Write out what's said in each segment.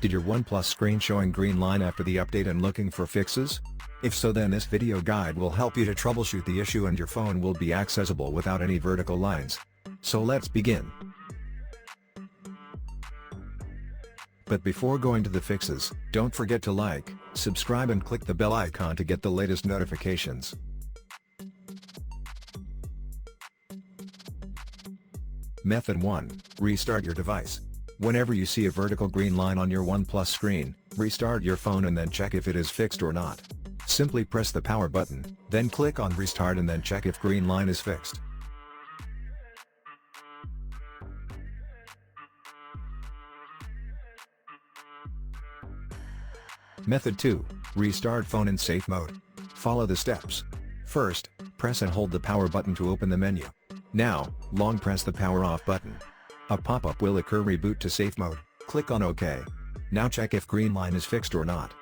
Did your OnePlus screen showing green line after the update and looking for fixes? If so, then this video guide will help you to troubleshoot the issue and your phone will be accessible without any vertical lines. So let's begin. But before going to the fixes, don't forget to like, subscribe and click the bell icon to get the latest notifications. Method 1. Restart your device. Whenever you see a vertical green line on your OnePlus screen, restart your phone and then check if it is fixed or not. Simply press the power button, then click on restart and then check if green line is fixed. Method 2. Restart phone in safe mode. Follow the steps. First, press and hold the power button to open the menu. Now, long press the power off button. A pop-up will occur. Reboot to safe mode, click on OK. Now check if green line is fixed or not.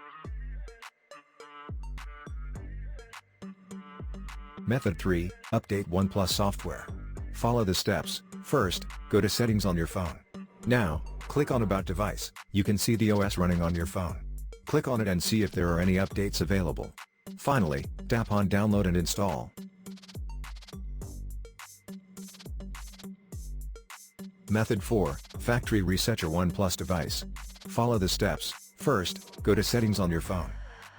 Method 3. Update OnePlus software. Follow the steps. First, go to settings on your phone. Now, click on About Device. You can see the OS running on your phone. Click on it and see if there are any updates available. Finally, tap on Download and Install. Method 4. Factory reset your OnePlus device. Follow the steps. First, go to Settings on your phone.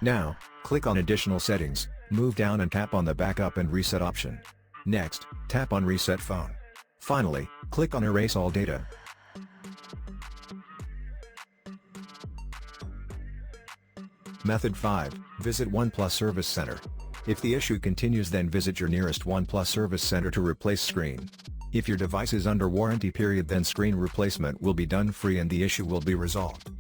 Now, click on Additional Settings, move down and tap on the Backup and Reset option. Next, tap on Reset Phone. Finally, click on Erase All Data. Method 5. Visit OnePlus Service Center. If the issue continues, then visit your nearest OnePlus Service Center to replace screen. If your device is under warranty period, then screen replacement will be done free and the issue will be resolved.